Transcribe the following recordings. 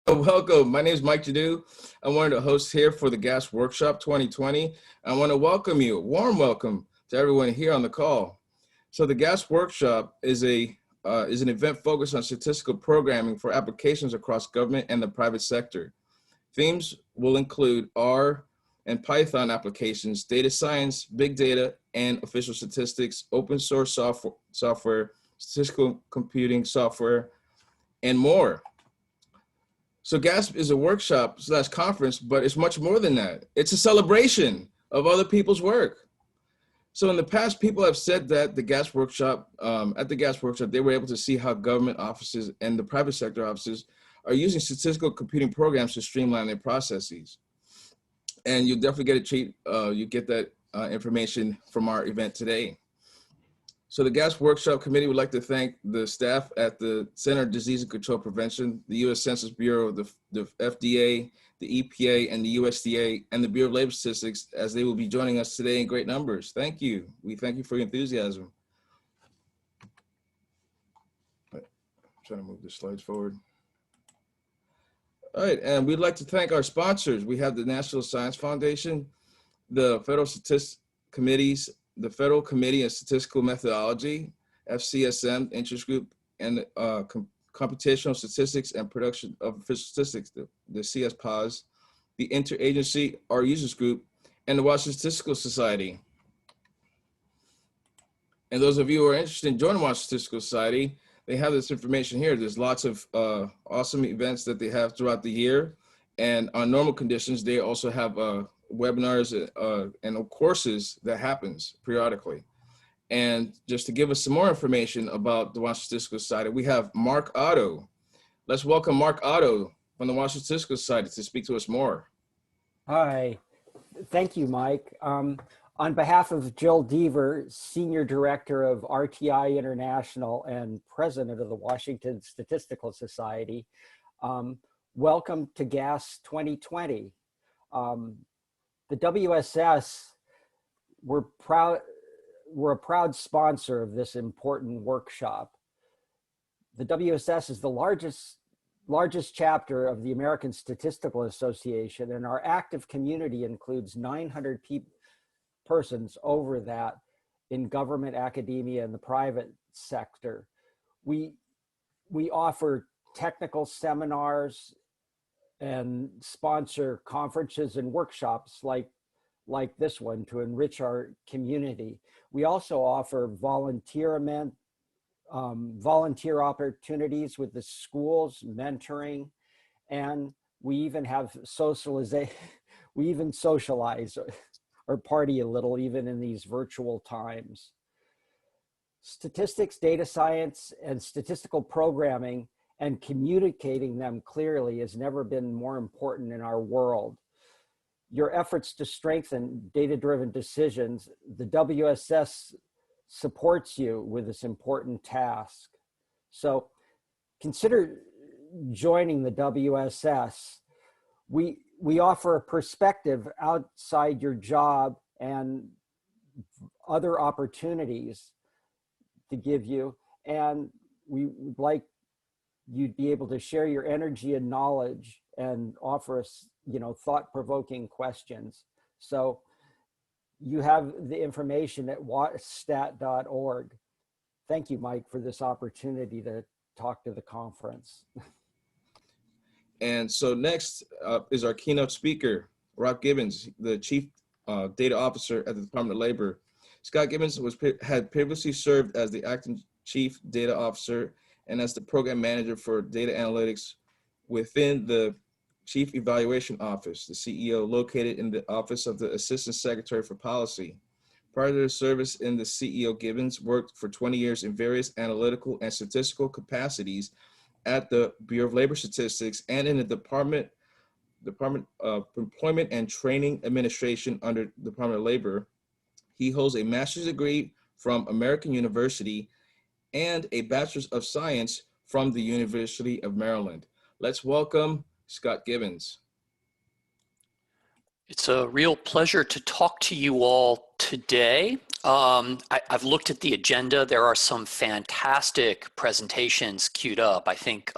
Welcome. My name is Mike Jadu. I'm one of the hosts here for the GASP Workshop 2020. I want to welcome you, a warm welcome to everyone here on the call. So the GASP Workshop is an event focused on statistical programming for applications across government and the private sector. Themes will include R and Python applications, data science, big data, and official statistics, open source software, statistical computing software, and more. So GASP is a workshop / conference, but it's much more than that. It's a celebration of other people's work. So in the past, people have said that the GASP workshop, at the GASP workshop, they were able to see how government offices and the private sector offices are using statistical computing programs to streamline their processes. And you'll definitely get a treat. You get that information from our event today. So the GASP Workshop Committee would like to thank the staff at the Center of Disease and Control Prevention, the U.S. Census Bureau, the FDA, the EPA, and the USDA, and the Bureau of Labor Statistics, as they will be joining us today in great numbers. Thank you. We thank you for your enthusiasm. I'm trying to move the slides forward. All right, and we'd like to thank our sponsors. We have the National Science Foundation, the Federal Statistics Committees, the Federal Committee on Statistical Methodology, FCSM Interest Group, and Computational Statistics and Production of Official Statistics, the CSPOS, the Interagency Our Users Group, and the Washington Statistical Society. And those of you who are interested in joining Washington Statistical Society, they have this information here. There's lots of awesome events that they have throughout the year. And on normal conditions, they also have webinars and courses that happens periodically. And just to give us some more information about the Washington Statistical Society, we have Mark Otto. Let's welcome Mark Otto from the Washington Statistical Society to speak to us more. Hi, thank you, Mike. On behalf of Jill Deaver, Senior Director of RTI International and President of the Washington Statistical Society, welcome to GASP 2020. The WSS, we're a proud sponsor of this important workshop. The WSS is the largest chapter of the American Statistical Association, and our active community includes 900 persons over that in government, academia, and the private sector. We offer technical seminars and sponsor conferences and workshops like this one to enrich our community. We also offer volunteer opportunities with the schools, mentoring, and we even have socialization. We even socialize or party a little even in these virtual times. Statistics, data science, and statistical programming and communicating them clearly has never been more important in our world. Your efforts to strengthen data-driven decisions, the WSS supports you with this important task. So consider joining the WSS. We offer a perspective outside your job and other opportunities to give you, and we would like you'd be able to share your energy and knowledge and offer us, thought-provoking questions. So you have the information at watstat.org. Thank you, Mike, for this opportunity to talk to the conference. And so next is our keynote speaker, Rob Gibbons, the Chief Data Officer at the Department of Labor. Scott Gibbons had previously served as the Acting Chief Data Officer and as the Program Manager for Data Analytics within the Chief Evaluation Office, the CEO, located in the Office of the Assistant Secretary for Policy. Prior to his service in the CEO, Gibbons worked for 20 years in various analytical and statistical capacities at the Bureau of Labor Statistics and in the Department of Employment and Training Administration under the Department of Labor. He holds a master's degree from American University and a bachelor's of science from the University of Maryland. Let's welcome Scott Gibbons. It's a real pleasure to talk to you all today. I've looked at the agenda. There are some fantastic presentations queued up. I think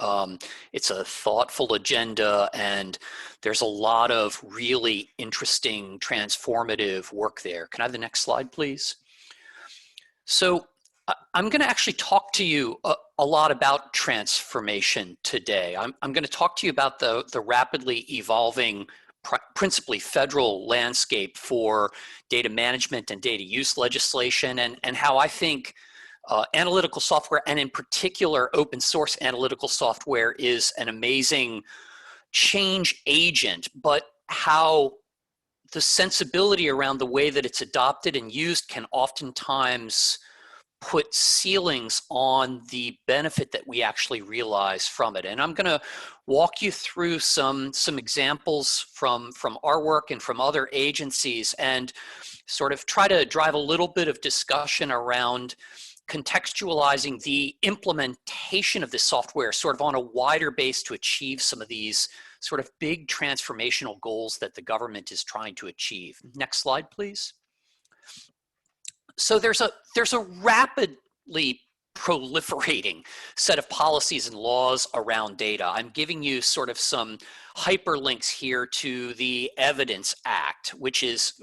it's a thoughtful agenda, and there's a lot of really interesting, transformative work there. Can I have the next slide, please? So I'm going to actually talk to you a lot about transformation today. I'm going to talk to you about the rapidly evolving, principally federal landscape for data management and data use legislation, and how I think analytical software, and in particular open source analytical software, is an amazing change agent, but how the sensibility around the way that it's adopted and used can oftentimes put ceilings on the benefit that we actually realize from it. And I'm going to walk you through some examples from our work and from other agencies, and sort of try to drive a little bit of discussion around contextualizing the implementation of this software sort of on a wider base to achieve some of these sort of big transformational goals that the government is trying to achieve. Next slide, please. So there's a rapidly proliferating set of policies and laws around data. I'm giving you sort of some hyperlinks here to the Evidence Act, which is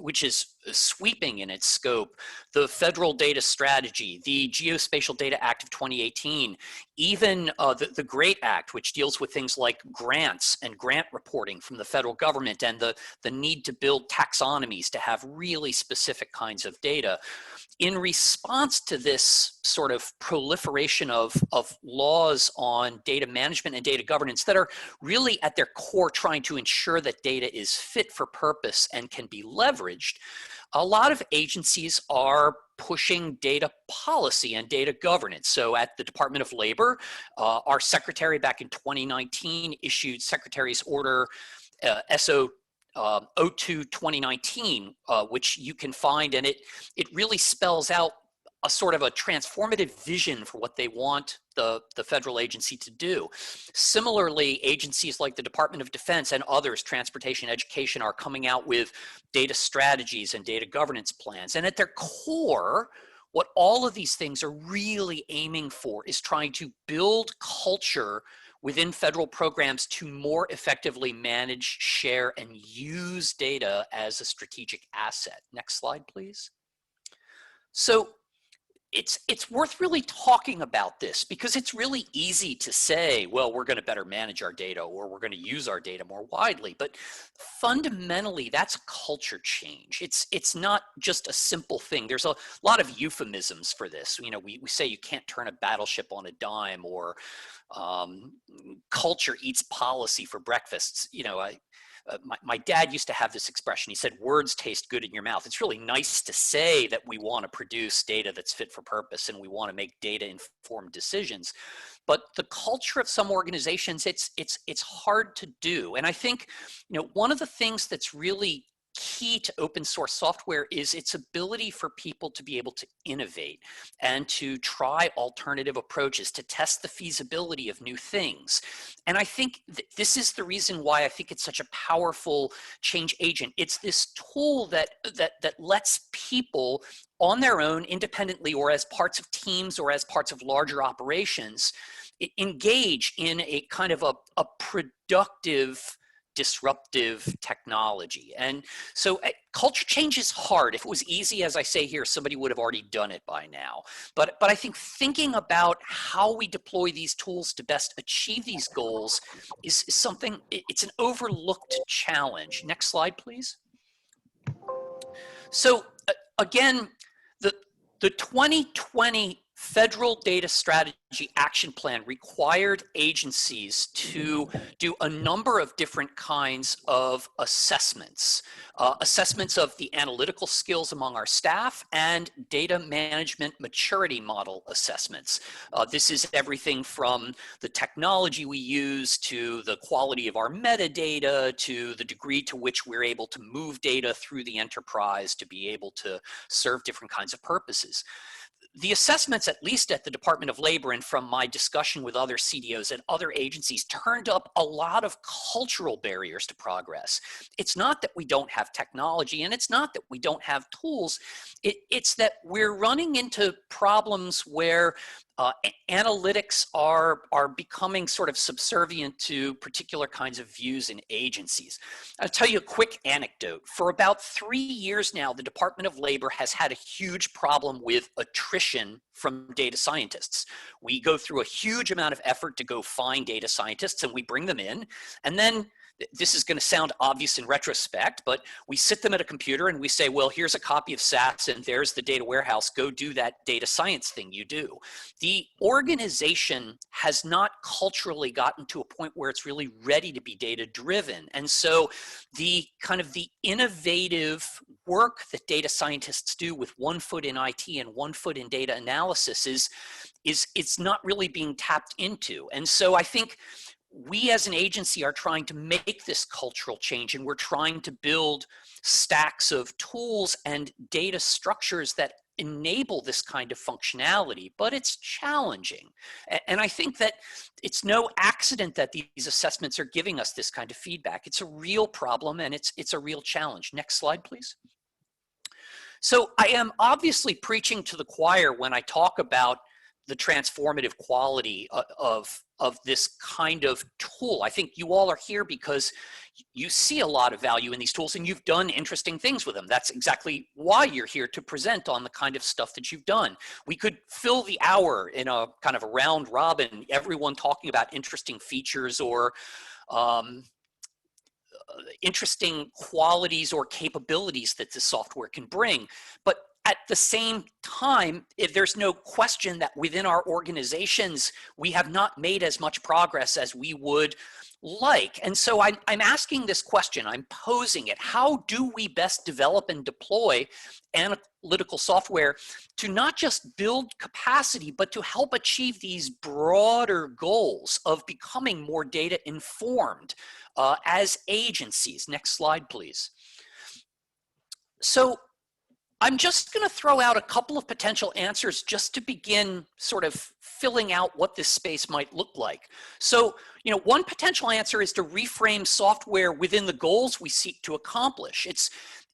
sweeping in its scope, the Federal Data Strategy, the Geospatial Data Act of 2018, even the GREAT Act, which deals with things like grants and grant reporting from the federal government, and the need to build taxonomies to have really specific kinds of data. In response to this sort of proliferation of laws on data management and data governance that are really at their core trying to ensure that data is fit for purpose and can be leveraged, a lot of agencies are pushing data policy and data governance. So at the Department of Labor, our secretary back in 2019 issued Secretary's Order SO 02-2019, which you can find, and it really spells out a sort of a transformative vision for what they want the federal agency to do. Similarly, agencies like the Department of Defense and others, transportation, education, are coming out with data strategies and data governance plans. And at their core, what all of these things are really aiming for is trying to build culture within federal programs to more effectively manage, share, and use data as a strategic asset. Next slide, please. So it's worth really talking about this, because it's really easy to say, well, we're going to better manage our data, or we're going to use our data more widely. But fundamentally, that's culture change. It's not just a simple thing. There's a lot of euphemisms for this. You know, we say you can't turn a battleship on a dime, or culture eats policy for breakfast. You know, my dad used to have this expression. He said, words taste good in your mouth. It's really nice to say that we want to produce data that's fit for purpose and we want to make data informed decisions. But the culture of some organizations, it's hard to do. And I think, you know, one of the things that's really key to open source software is its ability for people to be able to innovate and to try alternative approaches, to test the feasibility of new things. And I think this is the reason why I think it's such a powerful change agent. It's this tool that lets people on their own, independently, or as parts of teams, or as parts of larger operations, engage in a kind of a productive, disruptive technology. And so culture change is hard. If it was easy, as I say here, somebody would have already done it by now. But I think thinking about how we deploy these tools to best achieve these goals is something, it's an overlooked challenge. Next slide, please. So again, the 2020 Federal Data Strategy Action Plan required agencies to do a number of different kinds of assessments. Assessments of the analytical skills among our staff, and data management maturity model assessments. This is everything from the technology we use, to the quality of our metadata, to the degree to which we're able to move data through the enterprise to be able to serve different kinds of purposes. the assessments, at least at the Department of Labor and from my discussion with other CDOs and other agencies, turned up a lot of cultural barriers to progress. It's not that we don't have technology, and it's not that we don't have tools. It's that we're running into problems where analytics are becoming sort of subservient to particular kinds of views in agencies. I'll tell you a quick anecdote. For about 3 years now, the Department of Labor has had a huge problem with attrition from data scientists. We go through a huge amount of effort to go find data scientists, and we bring them in, and then this is going to sound obvious in retrospect, but we sit them at a computer and we say, well, here's a copy of SAS and there's the data warehouse. Go do that data science thing you do. The organization has not culturally gotten to a point where it's really ready to be data driven. And so the kind of the innovative work that data scientists do with 1 foot in IT and 1 foot in data analysis is it's not really being tapped into. And so I think we as an agency are trying to make this cultural change, and we're trying to build stacks of tools and data structures that enable this kind of functionality, but it's challenging. And I think that it's no accident that these assessments are giving us this kind of feedback. It's a real problem, and it's a real challenge. Next slide, please. So I am obviously preaching to the choir when I talk about the transformative quality of this kind of tool. I think you all are here because you see a lot of value in these tools and you've done interesting things with them. That's exactly why you're here, to present on the kind of stuff that you've done. We could fill the hour in a kind of a round robin, everyone talking about interesting features or interesting qualities or capabilities that the software can bring. But at the same time, if there's no question that within our organizations, we have not made as much progress as we would like. And so I'm asking this question, I'm posing it. How do we best develop and deploy analytical software to not just build capacity, but to help achieve these broader goals of becoming more data informed as agencies? Next slide, please. So I'm just going to throw out a couple of potential answers just to begin sort of filling out what this space might look like. So, one potential answer is to reframe software within the goals we seek to accomplish.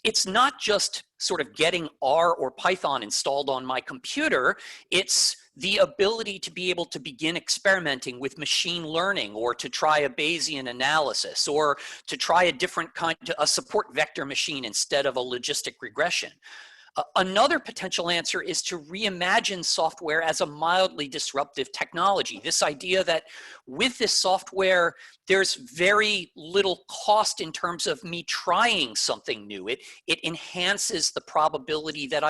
It's not just sort of getting R or Python installed on my computer. It's the ability to be able to begin experimenting with machine learning, or to try a Bayesian analysis, or to try a different kind, a support vector machine instead of a logistic regression. Another potential answer is to reimagine software as a mildly disruptive technology. This idea that with this software, there's very little cost in terms of me trying something new. It enhances the probability that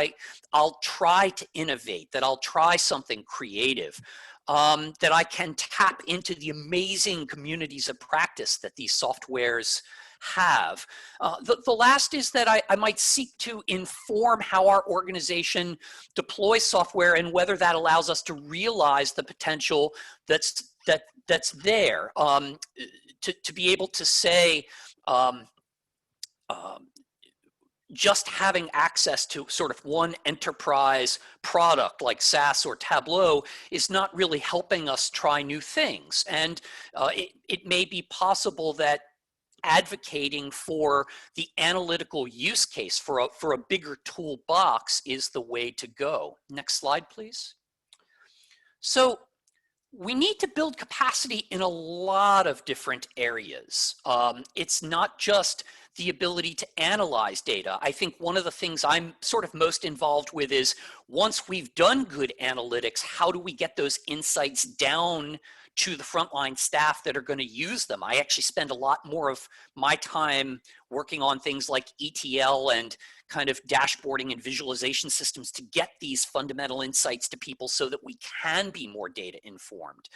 I'll try to innovate, that I'll try something creative, that I can tap into the amazing communities of practice that these softwares have. The last is that I might seek to inform how our organization deploys software and whether that allows us to realize the potential that's there. To be able to say, just having access to sort of one enterprise product like SAS or Tableau is not really helping us try new things. And it may be possible that advocating for the analytical use case for a bigger toolbox is the way to go. Next slide, please. So we need to build capacity in a lot of different areas. It's not just the ability to analyze data. I think one of the things I'm sort of most involved with is, once we've done good analytics, how do we get those insights down to the frontline staff that are going to use them? I actually spend a lot more of my time working on things like ETL and kind of dashboarding and visualization systems to get these fundamental insights to people so that we can be more data informed.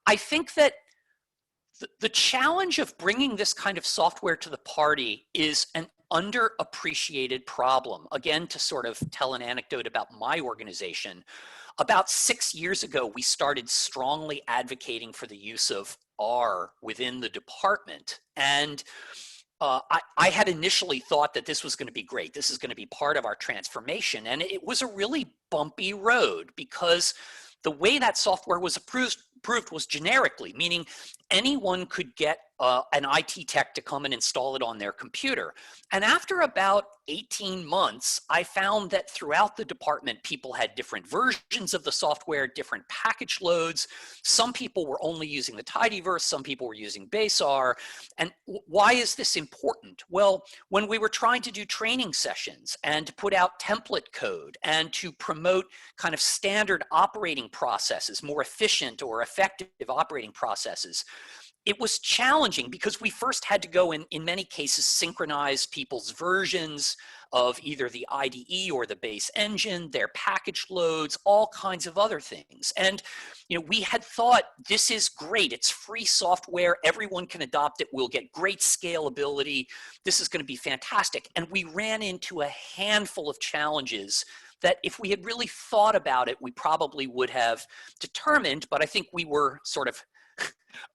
I think that the challenge of bringing this kind of software to the party is an underappreciated problem. Again, to sort of tell an anecdote about my organization, about 6 years ago, we started strongly advocating for the use of R within the department. And I had initially thought that this was going to be great. This is going to be part of our transformation. And it was a really bumpy road because the way that software was approved was generically, meaning anyone could get an IT tech to come and install it on their computer. And after about 18 months, I found that throughout the department, people had different versions of the software, different package loads. Some people were only using the tidyverse, some people were using BaseR. And why is this important? Well, when we were trying to do training sessions and to put out template code and to promote kind of standard operating processes, more efficient or effective operating processes, it was challenging because we first had to go in many cases, synchronize people's versions of either the IDE or the base engine, their package loads, all kinds of other things. And we had thought, this is great. It's free software. Everyone can adopt it. We'll get great scalability. This is going to be fantastic. And we ran into a handful of challenges that if we had really thought about it, we probably would have determined, but I think we were sort of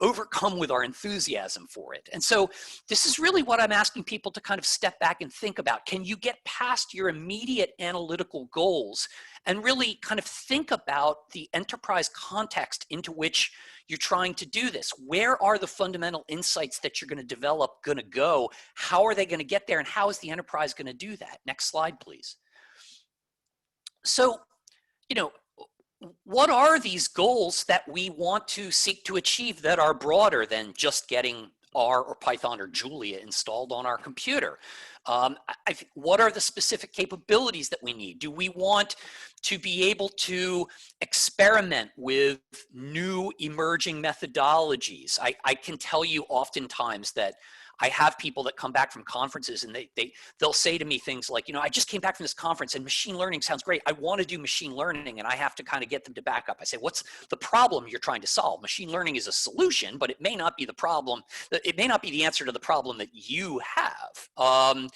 overcome with our enthusiasm for it. And so this is really what I'm asking people to kind of step back and think about. Can you get past your immediate analytical goals and really kind of think about the enterprise context into which you're trying to do this? Where are the fundamental insights that you're going to develop going to go? How are they going to get there? And how is the enterprise going to do that? Next slide, please. So, what are these goals that we want to seek to achieve that are broader than just getting R or Python or Julia installed on our computer? What are the specific capabilities that we need? Do we want to be able to experiment with new emerging methodologies? I can tell you oftentimes that I have people that come back from conferences and they'll say to me things like, I just came back from this conference and machine learning sounds great. I want to do machine learning, and I have to kind of get them to back up. I say, what's the problem you're trying to solve? Machine learning is a solution, but it may not be the problem. It may not be the answer to the problem that you have.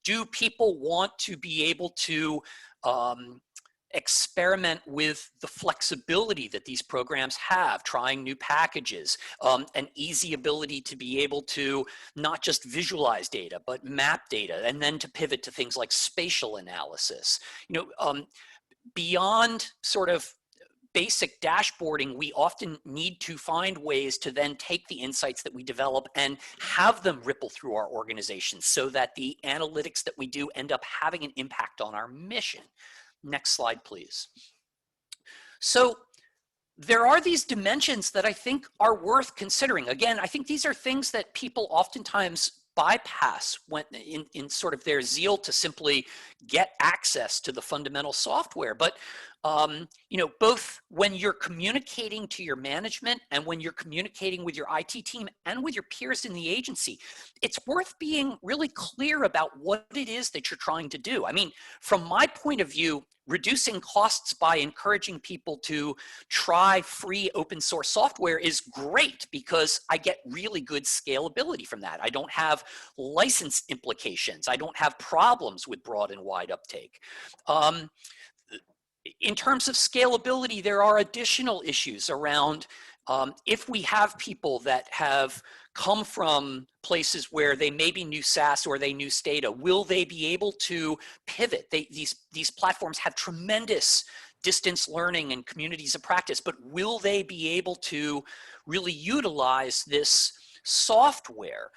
Do people want to be able to experiment with the flexibility that these programs have, trying new packages, an easy ability to be able to not just visualize data, but map data, and then to pivot to things like spatial analysis. Beyond sort of basic dashboarding, we often need to find ways to then take the insights that we develop and have them ripple through our organization so that the analytics that we do end up having an impact on our mission. Next slide, please. So there are these dimensions that I think are worth considering. Again, I think these are things that people oftentimes bypass when in sort of their zeal to simply get access to the fundamental software. But both when you're communicating to your management and when you're communicating with your IT team and with your peers in the agency, it's worth being really clear about what it is that you're trying to do. I mean, from my point of view, reducing costs by encouraging people to try free open source software is great because I get really good scalability from that. I don't have license implications. I don't have problems with broad and wide uptake. In terms of scalability, there are additional issues around if we have people that have come from places where they maybe knew SAS or they knew Stata, will they be able to pivot? These platforms have tremendous distance learning and communities of practice, but will they be able to really utilize this software?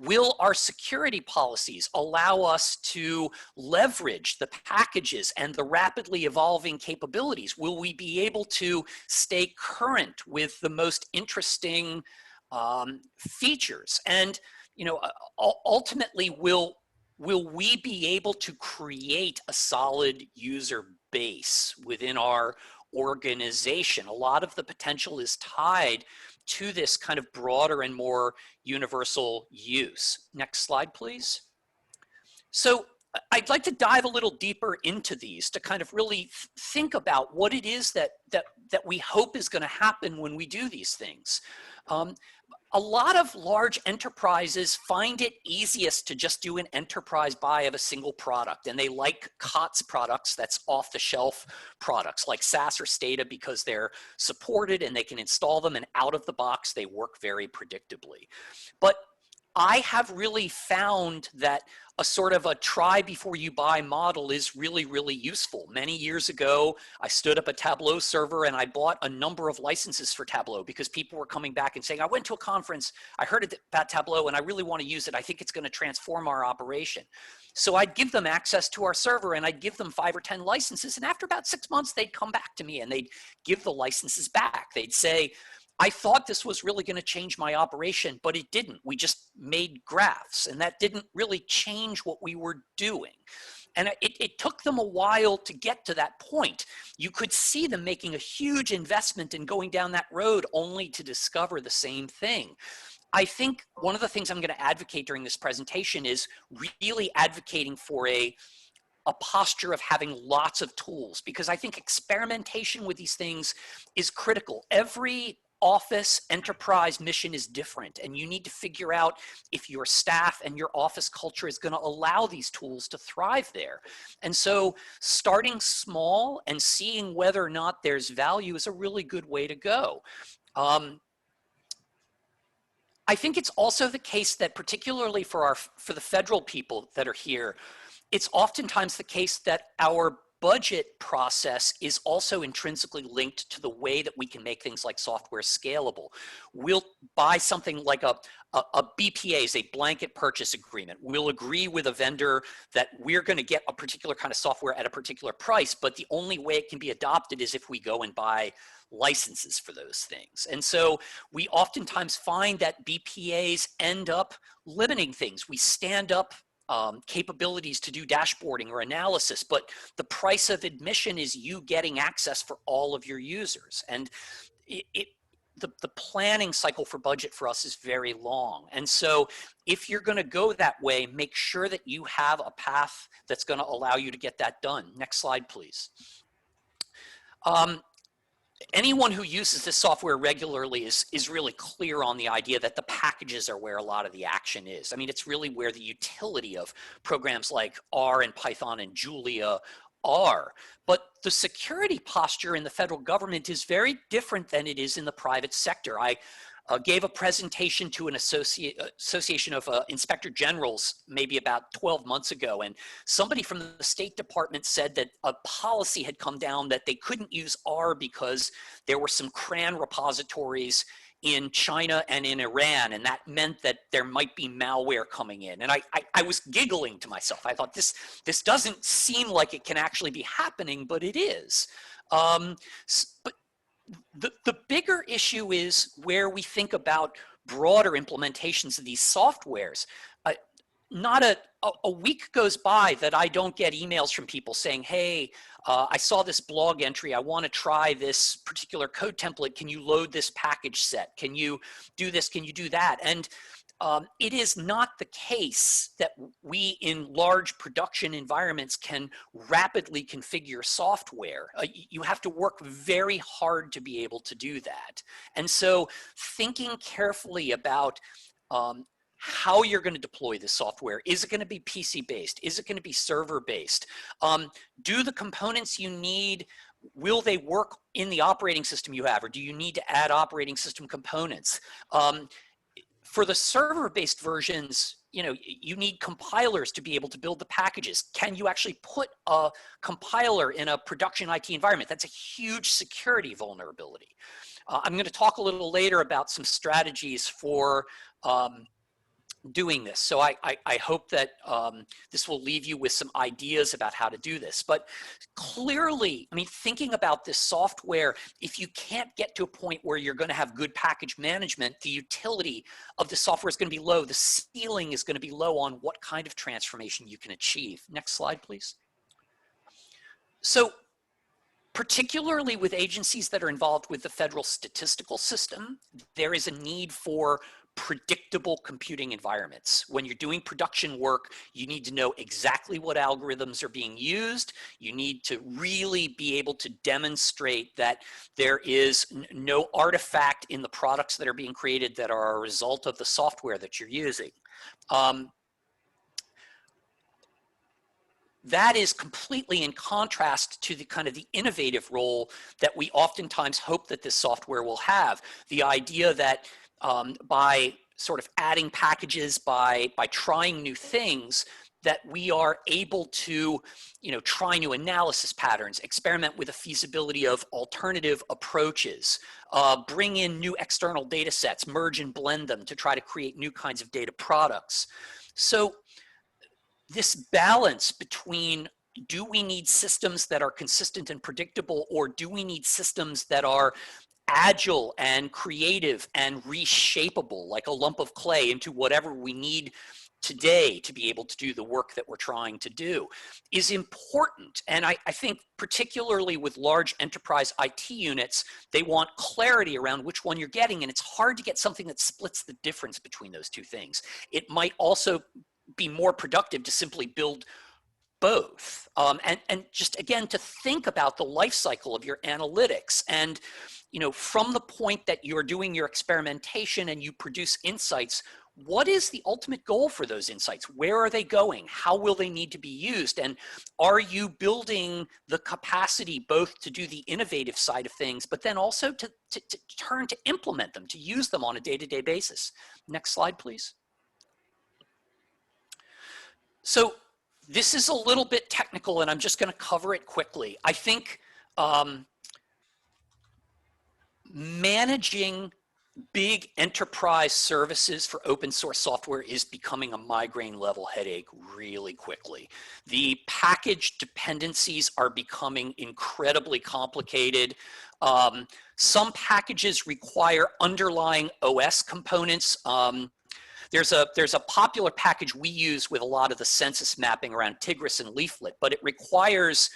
Will our security policies allow us to leverage the packages and the rapidly evolving capabilities? Will we be able to stay current with the most interesting features? And ultimately, will we be able to create a solid user base within our organization? A lot of the potential is tied to this kind of broader and more universal use. Next slide, please. So I'd like to dive a little deeper into these to kind of really think about what it is that we hope is going to happen when we do these things. A lot of large enterprises find it easiest to just do an enterprise buy of a single product, and they like COTS products, that's off-the-shelf products like SAS or Stata, because they're supported and they can install them, and out of the box they work very predictably. But I have really found that a sort of a try before you buy model is really, really useful. Many years ago, I stood up a Tableau server and I bought a number of licenses for Tableau because people were coming back and saying, I went to a conference, I heard about Tableau and I really want to use it. I think it's going to transform our operation. So I'd give them access to our server and I'd give them 5 or 10 licenses. And after about 6 months, they'd come back to me and they'd give the licenses back. They'd say, I thought this was really going to change my operation, but it didn't. We just made graphs, and that didn't really change what we were doing. And it took them a while to get to that point. You could see them making a huge investment in going down that road only to discover the same thing. I think one of the things I'm going to advocate during this presentation is really advocating for a posture of having lots of tools, because I think experimentation with these things is critical. Every office enterprise mission is different, and you need to figure out if your staff and your office culture is going to allow these tools to thrive there. And so starting small and seeing whether or not there's value is a really good way to go. I think it's also the case that particularly for the federal people that are here, it's oftentimes the case that our budget process is also intrinsically linked to the way that we can make things like software scalable. We'll buy something like a BPA, is a blanket purchase agreement. We'll agree with a vendor that we're going to get a particular kind of software at a particular price, but the only way it can be adopted is if we go and buy licenses for those things. And so we oftentimes find that BPAs end up limiting things. We stand up capabilities to do dashboarding or analysis, but the price of admission is you getting access for all of your users. And the planning cycle for budget for us is very long. And so if you're going to go that way, make sure that you have a path that's going to allow you to get that done. Next slide, please. Anyone who uses this software regularly is really clear on the idea that the packages are where a lot of the action is. I mean, it's really where the utility of programs like R and Python and Julia are. But the security posture in the federal government is very different than it is in the private sector. I gave a presentation to an association of inspector generals maybe about 12 months ago, and somebody from the State Department said that a policy had come down that they couldn't use R because there were some CRAN repositories in China and in Iran, and that meant that there might be malware coming in. And I was giggling to myself. I thought, this doesn't seem like it can actually be happening, but it is. But the bigger issue is where we think about broader implementations of these softwares. Not a week goes by that I don't get emails from people saying, hey, I saw this blog entry. I want to try this particular code template. Can you load this package set? Can you do this? Can you do that? And it is not the case that we in large production environments can rapidly configure software. You have to work very hard to be able to do that. And so thinking carefully about how you're going to deploy this software. Is it going to be PC-based? Is it going to be server-based? Do the components you need, will they work in the operating system you have, or do you need to add operating system components? For the server-based versions, you need compilers to be able to build the packages. Can you actually put a compiler in a production IT environment? That's a huge security vulnerability. I'm going to talk a little later about some strategies for doing this. So I hope that this will leave you with some ideas about how to do this. But clearly, I mean, thinking about this software, if you can't get to a point where you're going to have good package management, the utility of the software is going to be low. The ceiling is going to be low on what kind of transformation you can achieve. Next slide, please. So particularly with agencies that are involved with the federal statistical system, there is a need for predictable computing environments. When you're doing production work, you need to know exactly what algorithms are being used. You need to really be able to demonstrate that there is no artifact in the products that are being created that are a result of the software that you're using. That is completely in contrast to the kind of the innovative role that we oftentimes hope that this software will have. The idea that by sort of adding packages, by trying new things, that we are able to, try new analysis patterns, experiment with the feasibility of alternative approaches, bring in new external data sets, merge and blend them to try to create new kinds of data products. So this balance between, do we need systems that are consistent and predictable, or do we need systems that are agile and creative and reshapeable, like a lump of clay, into whatever we need today to be able to do the work that we're trying to do, is important. And I think particularly with large enterprise IT units, they want clarity around which one you're getting, and it's hard to get something that splits the difference between those two things. It might also be more productive to simply build both. And just again, to think about the life cycle of your analytics, and from the point that you're doing your experimentation and you produce insights, what is the ultimate goal for those insights? Where are they going? How will they need to be used? And are you building the capacity both to do the innovative side of things, but then also to turn to implement them, to use them on a day-to-day basis? Next slide, please. So this is a little bit technical, and I'm just going to cover it quickly. I think managing big enterprise services for open source software is becoming a migraine level headache really quickly. The package dependencies are becoming incredibly complicated. Some packages require underlying OS components. There's a popular package we use with a lot of the census mapping around Tigris and Leaflet, but it requires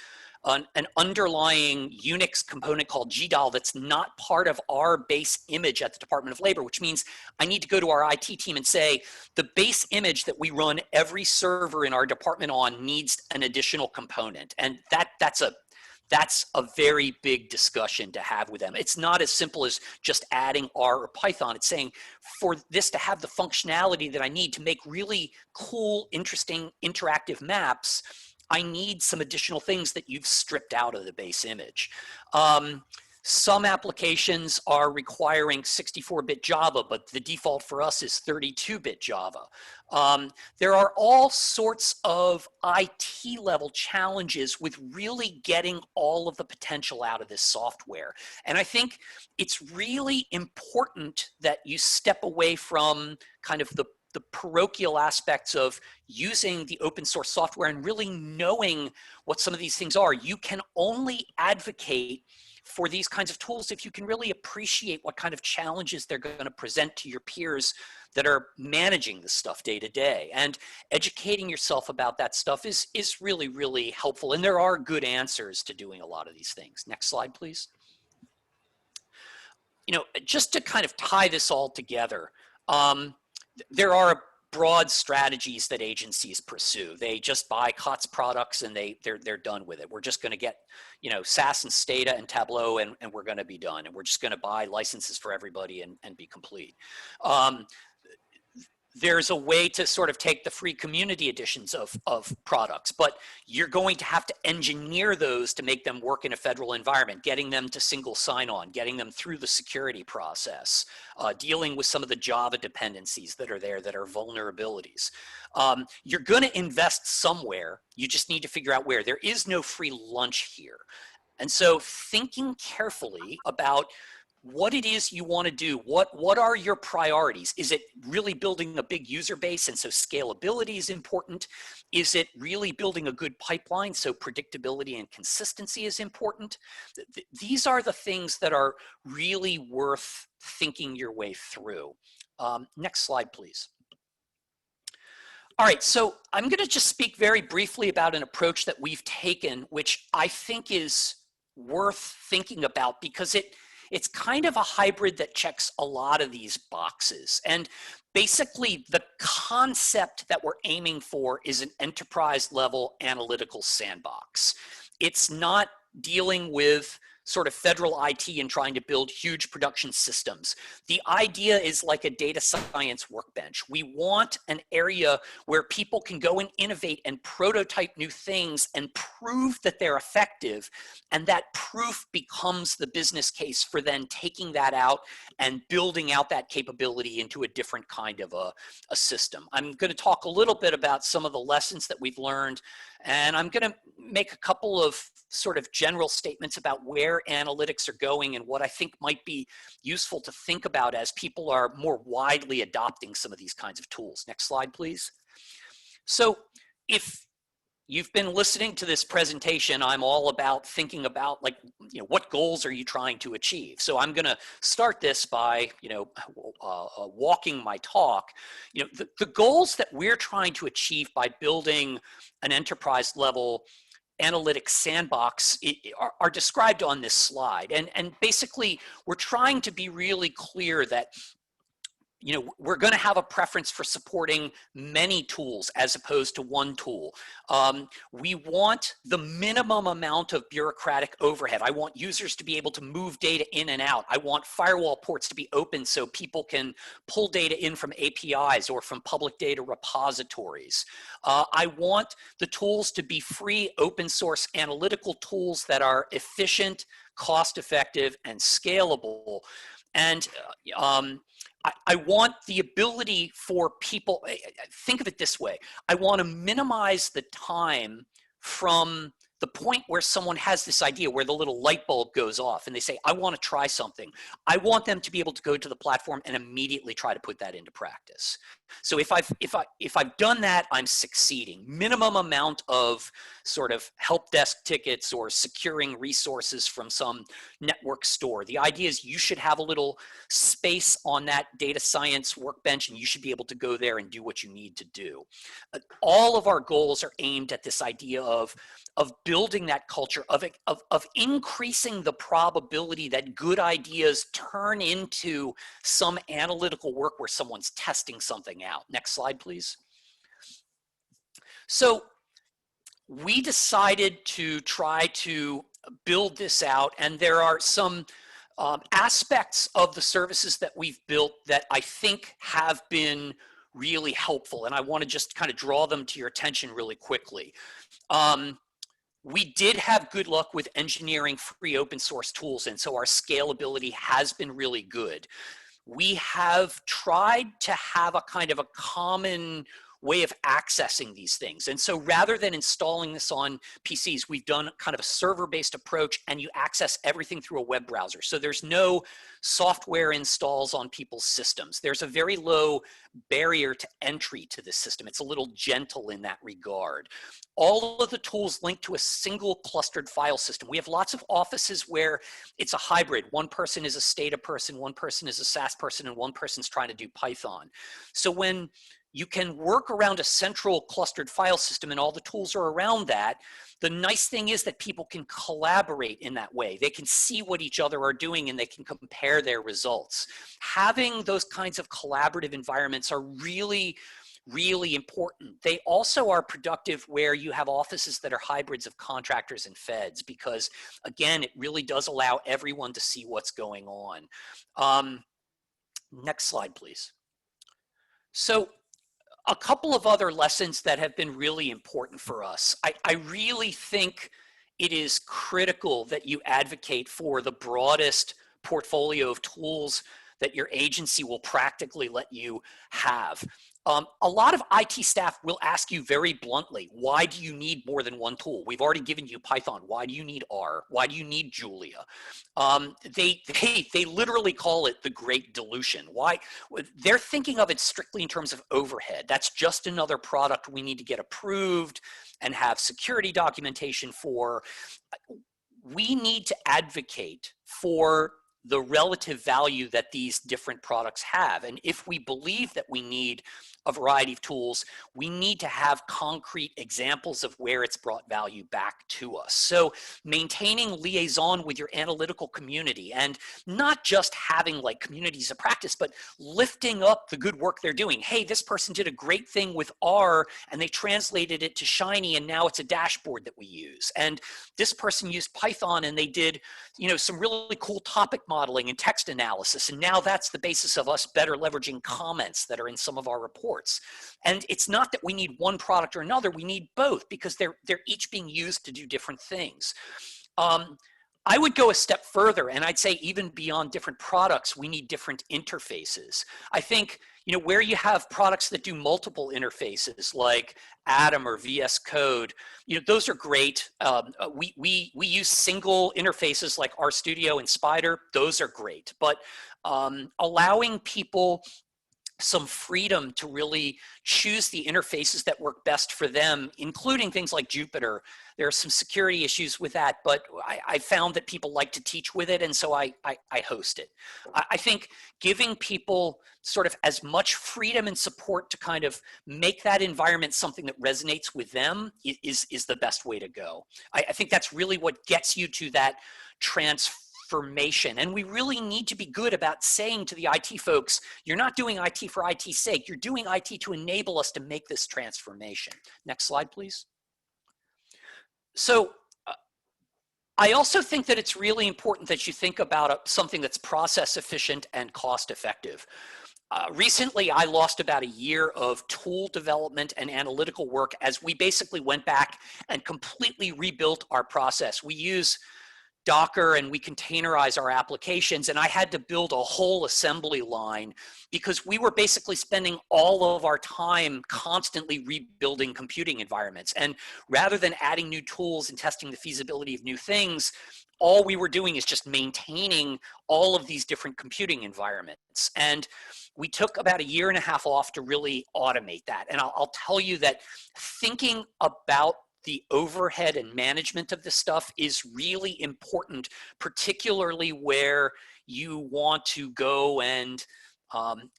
an underlying Unix component called GDAL that's not part of our base image at the Department of Labor, which means I need to go to our IT team and say, the base image that we run every server in our department on needs an additional component. And that's a very big discussion to have with them. It's not as simple as just adding R or Python. It's saying, for this to have the functionality that I need to make really cool, interesting, interactive maps, I need some additional things that you've stripped out of the base image. Some applications are requiring 64-bit Java, but the default for us is 32-bit Java. There are all sorts of IT level challenges with really getting all of the potential out of this software. And I think it's really important that you step away from kind of the parochial aspects of using the open source software and really knowing what some of these things are. You can only advocate for these kinds of tools if you can really appreciate what kind of challenges they're going to present to your peers that are managing this stuff day to day. And educating yourself about that stuff is really, really helpful. And there are good answers to doing a lot of these things. Next slide, please. Just to kind of tie this all together, there are broad strategies that agencies pursue. They just buy COTS products and they're done with it. We're just going to get, SAS and Stata and Tableau and we're going to be done. And we're just going to buy licenses for everybody and be complete. There's a way to sort of take the free community editions of products, but you're going to have to engineer those to make them work in a federal environment, getting them to single sign-on, getting them through the security process, dealing with some of the Java dependencies that are there that are vulnerabilities. You're going to invest somewhere. You just need to figure out where. There is no free lunch here. And so thinking carefully about what it is you want to do, what are your priorities? Is it really building a big user base and so scalability is important? Is it really building a good pipeline so predictability and consistency is important? These are the things that are really worth thinking your way through. Next slide, please. All right, so I'm going to just speak very briefly about an approach that we've taken, which I think is worth thinking about because it it's kind of a hybrid that checks a lot of these boxes. And basically, the concept that we're aiming for is an enterprise level analytical sandbox. It's not dealing with sort of federal IT and trying to build huge production systems. The idea is like a data science workbench. We want an area where people can go and innovate and prototype new things and prove that they're effective. And that proof becomes the business case for then taking that out and building out that capability into a different kind of a system. I'm going to talk a little bit about some of the lessons that we've learned, and I'm going to make a couple of sort of general statements about where analytics are going and what I think might be useful to think about as people are more widely adopting some of these kinds of tools. Next slide, please. So if you've been listening to this presentation, I'm all about thinking about, like, what goals are you trying to achieve? So I'm going to start this by, walking my talk. The goals that we're trying to achieve by building an enterprise level analytics sandbox are described on this slide. And basically, we're trying to be really clear that we're going to have a preference for supporting many tools as opposed to one tool. We want the minimum amount of bureaucratic overhead. I want users to be able to move data in and out. I want firewall ports to be open so people can pull data in from APIs or from public data repositories. I want the tools to be free, open source analytical tools that are efficient, cost effective, and scalable. And I want the ability for people, think of it this way, I want to minimize the time from the point where someone has this idea where the little light bulb goes off and they say, I want to try something. I want them to be able to go to the platform and immediately try to put that into practice. So if I've done that, I'm succeeding. Minimum amount of sort of help desk tickets or securing resources from some network store. The idea is you should have a little space on that data science workbench and you should be able to go there and do what you need to do. All of our goals are aimed at this idea of building that culture, of increasing the probability that good ideas turn into some analytical work where someone's testing something out. Next slide, please. So we decided to try to build this out, and there are some aspects of the services that we've built that I think have been really helpful, and I want to just kind of draw them to your attention really quickly. We did have good luck with engineering free open source tools, and so our scalability has been really good. We have tried to have a kind of a common way of accessing these things. And so rather than installing this on PCs, we've done kind of a server-based approach, and you access everything through a web browser. So there's no software installs on people's systems. There's a very low barrier to entry to this system. It's a little gentle in that regard. All of the tools link to a single clustered file system. We have lots of offices where it's a hybrid. One person is a Stata person, one person is a SAS person, and one person's trying to do Python. So when you can work around a central clustered file system and all the tools are around that, the nice thing is that people can collaborate in that way. They can see what each other are doing and they can compare their results. Having those kinds of collaborative environments are really, really important. They also are productive where you have offices that are hybrids of contractors and feds, because again, it really does allow everyone to see what's going on. Next slide, please. So a couple of other lessons that have been really important for us. I really think it is critical that you advocate for the broadest portfolio of tools that your agency will practically let you have. A lot of IT staff will ask you very bluntly, why do you need more than one tool? We've already given you Python. Why do you need R? Why do you need Julia? They literally call it the great dilution. Why? They're thinking of it strictly in terms of overhead. That's just another product we need to get approved and have security documentation for. We need to advocate for the relative value that these different products have. And if we believe that we need a variety of tools, we need to have concrete examples of where it's brought value back to us. So maintaining liaison with your analytical community, and not just having like communities of practice, but lifting up the good work they're doing. Hey, this person did a great thing with R and they translated it to Shiny and now it's a dashboard that we use. And this person used Python and they did, you know, some really cool topic modeling and text analysis. And now that's the basis of us better leveraging comments that are in some of our reports. And it's not that we need one product or another, we need both because they're each being used to do different things. I would go a step further and I'd say even beyond different products, we need different interfaces. I think, you know, where you have products that do multiple interfaces like Atom or VS Code, you know, those are great. We use single interfaces like RStudio and Spider, those are great. But allowing people some freedom to really choose the interfaces that work best for them, including things like Jupyter. There are some security issues with that, but I found that people like to teach with it, and so I host it. I think giving people sort of as much freedom and support to kind of make that environment something that resonates with them is the best way to go. I think that's really what gets you to that transformation. And we really need to be good about saying to the IT folks, you're not doing IT for IT's sake, you're doing IT to enable us to make this transformation. Next slide, please. So I also think that it's really important that you think about something that's process efficient and cost effective. Recently, I lost about a year of tool development and analytical work as we basically went back and completely rebuilt our process. We use Docker and we containerize our applications, and I had to build a whole assembly line because we were basically spending all of our time constantly rebuilding computing environments. And rather than adding new tools and testing the feasibility of new things, all we were doing is just maintaining all of these different computing environments. And we took about a year and a half off to really automate that. And I'll tell you that thinking about the overhead and management of this stuff is really important, particularly where you want to go and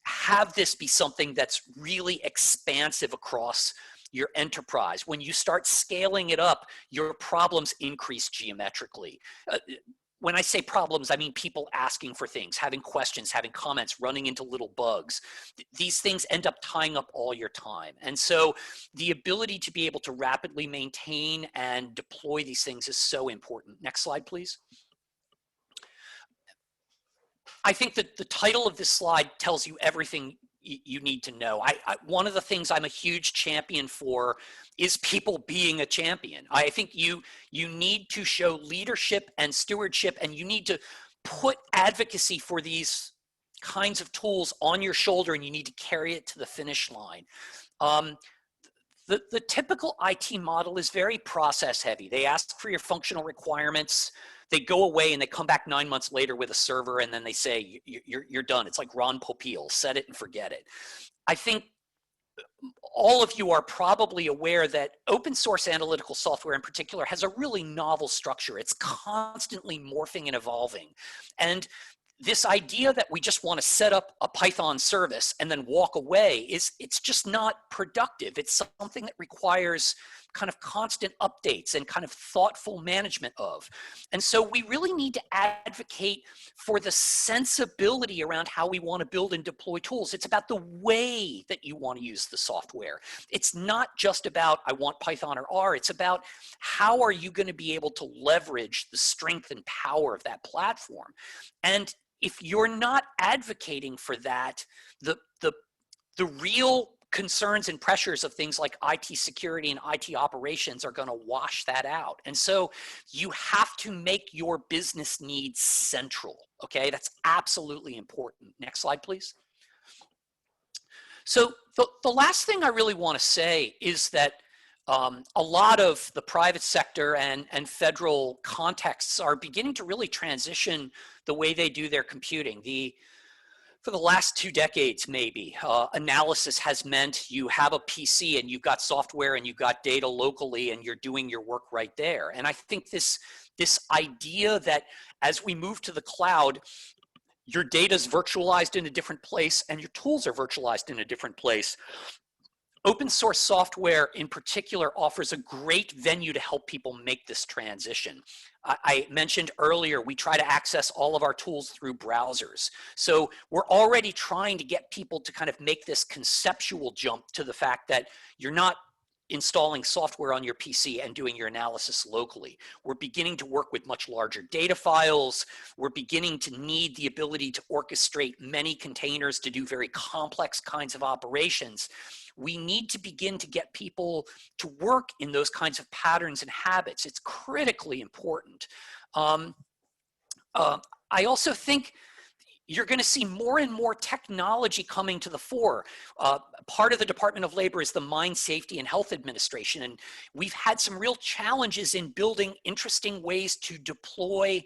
have this be something that's really expansive across your enterprise. When you start scaling it up, your problems increase geometrically. When I say problems, I mean people asking for things, having questions, having comments, running into little bugs. These things end up tying up all your time. And so the ability to be able to rapidly maintain and deploy these things is so important. Next slide, please. I think that the title of this slide tells you everything you need to know. One of the things I'm a huge champion for is people being a champion. I think you need to show leadership and stewardship, and you need to put advocacy for these kinds of tools on your shoulder, and you need to carry it to the finish line. The typical IT model is very process heavy. They ask for your functional requirements, they go away and they come back 9 months later with a server and then they say, you're done. It's like Ron Popeil, set it and forget it. I think all of you are probably aware that open source analytical software in particular has a really novel structure. It's constantly morphing and evolving. And this idea that we just want to set up a Python service and then walk away it's just not productive. It's something that requires kind of constant updates and kind of thoughtful management of. And so we really need to advocate for the sensibility around how we want to build and deploy tools. It's about the way that you want to use the software. It's not just about I want Python or R. It's about how are you going to be able to leverage the strength and power of that platform. And if you're not advocating for that, the real concerns and pressures of things like IT security and IT operations are going to wash that out. And so you have to make your business needs central, okay? That's absolutely important. Next slide, please. So the last thing I really want to say is that a lot of the private sector and federal contexts are beginning to really transition the way they do their computing. For the last 2 decades, maybe, analysis has meant you have a PC and you've got software and you've got data locally and you're doing your work right there. And I think this idea that as we move to the cloud, your data is virtualized in a different place and your tools are virtualized in a different place. Open source software in particular offers a great venue to help people make this transition. I mentioned earlier, we try to access all of our tools through browsers. So we're already trying to get people to kind of make this conceptual jump to the fact that you're not installing software on your PC and doing your analysis locally. We're beginning to work with much larger data files. We're beginning to need the ability to orchestrate many containers to do very complex kinds of operations. We need to begin to get people to work in those kinds of patterns and habits. It's critically important. I also think you're going to see more and more technology coming to the fore. Part of the Department of Labor is the Mine Safety and Health Administration, and we've had some real challenges in building interesting ways to deploy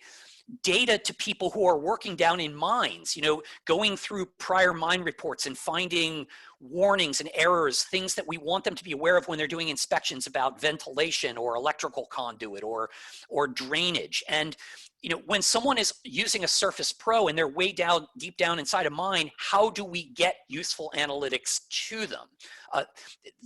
data to people who are working down in mines, going through prior mine reports and finding warnings and errors, things that we want them to be aware of when they're doing inspections about ventilation or electrical conduit or drainage. And when someone is using a Surface Pro and they're way down, deep down inside a mine, how do we get useful analytics to them?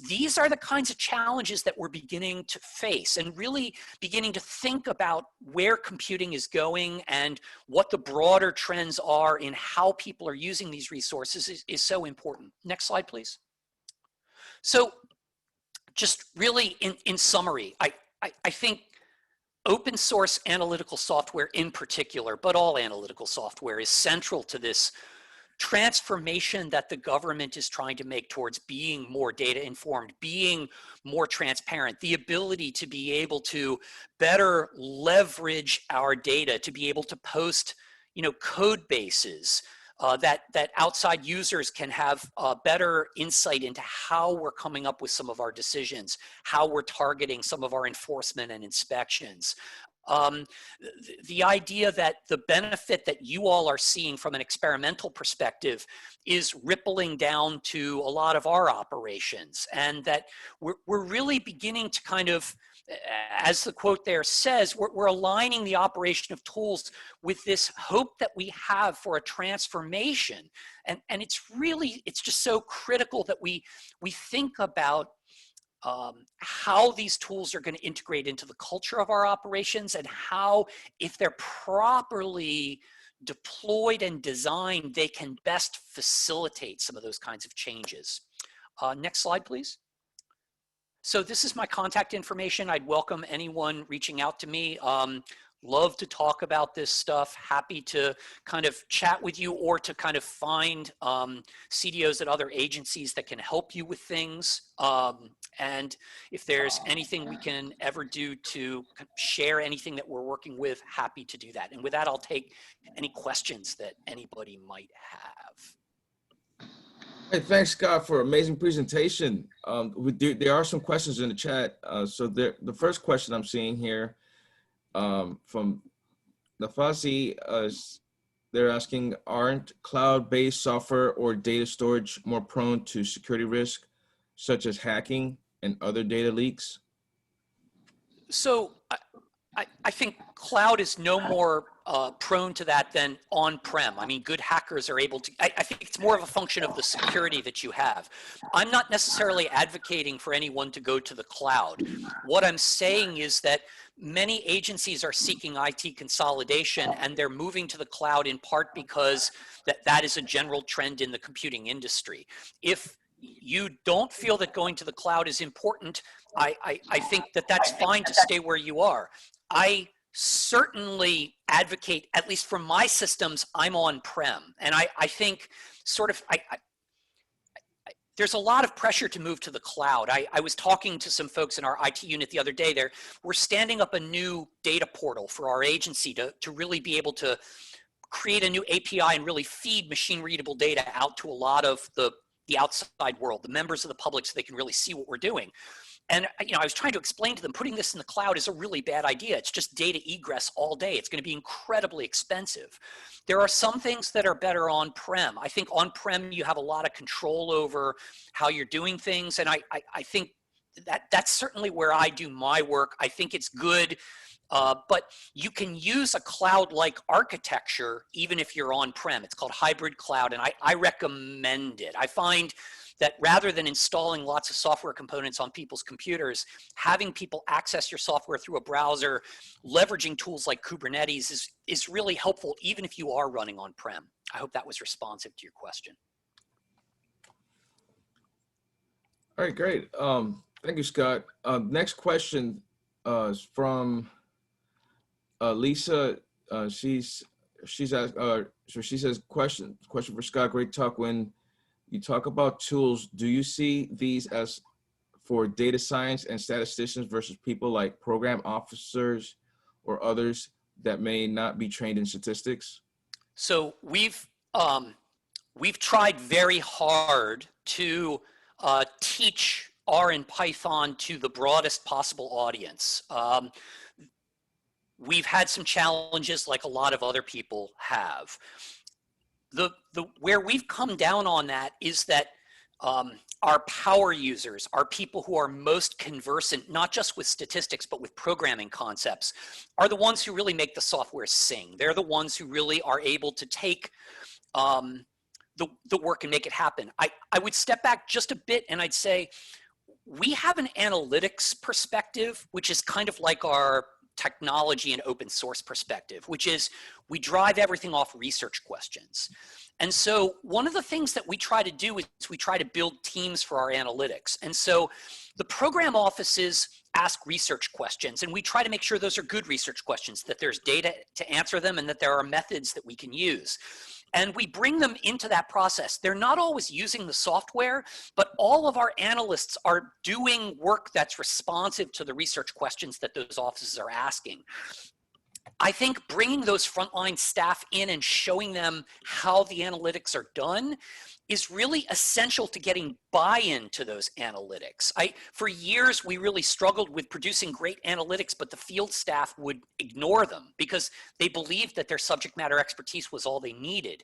These are the kinds of challenges that we're beginning to face, and really beginning to think about where computing is going and what the broader trends are in how people are using these resources is so important. Next slide, please. So just really in summary, I think open source analytical software in particular, but all analytical software, is central to this transformation that the government is trying to make towards being more data informed, being more transparent, the ability to be able to better leverage our data, to be able to post, code bases that outside users can have better insight into how we're coming up with some of our decisions, how we're targeting some of our enforcement and inspections. The idea that the benefit that you all are seeing from an experimental perspective is rippling down to a lot of our operations, and that we're really beginning to kind of, as the quote there says, we're aligning the operation of tools with this hope that we have for a transformation. And it's just so critical that we think about how these tools are going to integrate into the culture of our operations, and how, if they're properly deployed and designed, they can best facilitate some of those kinds of changes. Next slide, please. So this is my contact information. I'd welcome anyone reaching out to me. Love to talk about this stuff. Happy to kind of chat with you, or to kind of find CDOs at other agencies that can help you with things. And if there's anything we can ever do to share anything that we're working with, happy to do that. And with that, I'll take any questions that anybody might have. Hey, thanks, Scott, for an amazing presentation. There are some questions in the chat. So the first question I'm seeing here from the Fuzzy, they're asking, aren't cloud-based software or data storage more prone to security risk, such as hacking and other data leaks? So I think cloud is no more prone to that than on-prem. I mean, good hackers are able to, I think it's more of a function of the security that you have. I'm not necessarily advocating for anyone to go to the cloud. What I'm saying is that many agencies are seeking IT consolidation, and they're moving to the cloud in part because that is a general trend in the computing industry. If you don't feel that going to the cloud is important, I think that that's fine to stay where you are. I certainly advocate, at least for my systems, I'm on-prem. And I think sort of, there's a lot of pressure to move to the cloud. I was talking to some folks in our IT unit the other day. We're standing up a new data portal for our agency to really be able to create a new API and really feed machine readable data out to a lot of the outside world, the members of the public, so they can really see what we're doing. And I was trying to explain to them, putting this in the cloud is a really bad idea. It's just data egress all day. It's going to be incredibly expensive. There are some things that are better on-prem. I think on-prem, you have a lot of control over how you're doing things. And I think that's certainly where I do my work. I think it's good But you can use a cloud-like architecture even if you're on-prem. It's called hybrid cloud, and I recommend it. I find that rather than installing lots of software components on people's computers, having people access your software through a browser, leveraging tools like Kubernetes is really helpful even if you are running on-prem. I hope that was responsive to your question. All right, great. Thank you, Scott. Next question is from Lisa. She's asked, so she says, question for Scott. Great talk. When you talk about tools, do you see these as for data science and statisticians versus people like program officers or others that may not be trained in statistics? So we've tried very hard to teach R and Python to the broadest possible audience. We've had some challenges like a lot of other people have. Where we've come down on that is that our power users, our people who are most conversant, not just with statistics, but with programming concepts, are the ones who really make the software sing. They're the ones who really are able to take the work and make it happen. I would step back just a bit and I'd say, we have an analytics perspective, which is kind of like our technology and open source perspective, which is we drive everything off research questions. And so one of the things that we try to do is we try to build teams for our analytics. And so the program offices ask research questions, and we try to make sure those are good research questions, that there's data to answer them, and that there are methods that we can use. And we bring them into that process. They're not always using the software, but all of our analysts are doing work that's responsive to the research questions that those offices are asking. I think bringing those frontline staff in and showing them how the analytics are done is really essential to getting buy-in to those analytics. For years, we really struggled with producing great analytics, but the field staff would ignore them because they believed that their subject matter expertise was all they needed.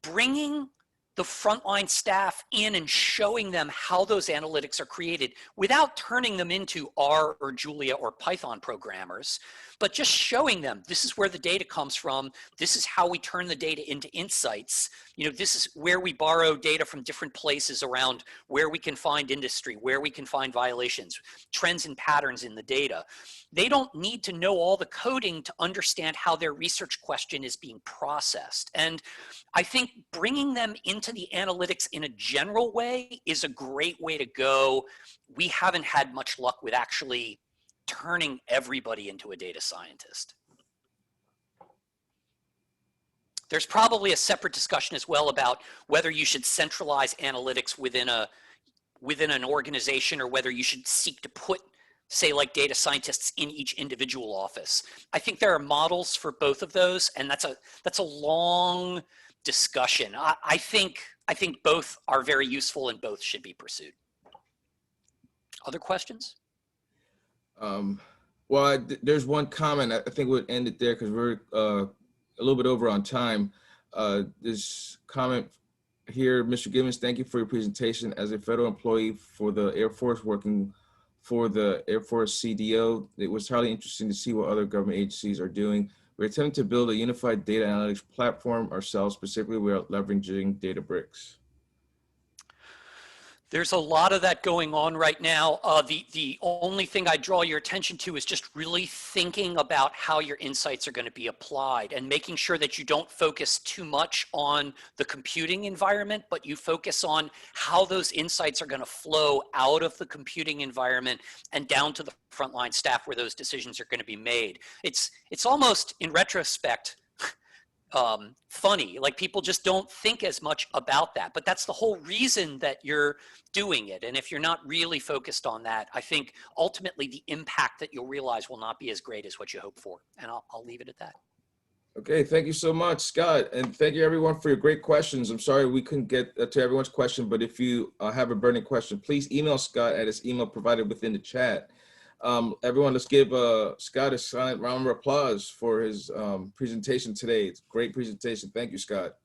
Bringing the frontline staff in and showing them how those analytics are created without turning them into R or Julia or Python programmers, but just showing them this is where the data comes from, this is how we turn the data into insights, this is where we borrow data from different places around where we can find industry, where we can find violations, trends and patterns in the data. They don't need to know all the coding to understand how their research question is being processed. And I think bringing them into the analytics in a general way is a great way to go. We haven't had much luck with actually turning everybody into a data scientist. There's probably a separate discussion as well about whether you should centralize analytics within an organization or whether you should seek to put, say, like data scientists in each individual office. I think there are models for both of those, and that's a long discussion. I think both are very useful and both should be pursued. Other questions? Well, there's one comment. I think we'll end it there because we're a little bit over on time. This comment here, Mr. Gibbons, thank you for your presentation. As a federal employee for the Air Force working for the Air Force CDO, it was highly interesting to see what other government agencies are doing. We're attempting to build a unified data analytics platform ourselves. Specifically, we are leveraging Databricks. There's a lot of that going on right now. The only thing I draw your attention to is just really thinking about how your insights are going to be applied and making sure that you don't focus too much on the computing environment, but you focus on how those insights are going to flow out of the computing environment and down to the frontline staff where those decisions are going to be made. It's almost, in retrospect, funny, like people just don't think as much about that, but that's the whole reason that you're doing it. And if you're not really focused on that, I think ultimately the impact that you'll realize will not be as great as what you hope for. And I'll leave it at that. Okay, thank you so much, Scott. And thank you everyone for your great questions. I'm sorry we couldn't get to everyone's question, but if you have a burning question, please email Scott at his email provided within the chat. Everyone, let's give Scott a silent round of applause for his presentation today. It's a great presentation. Thank you, Scott.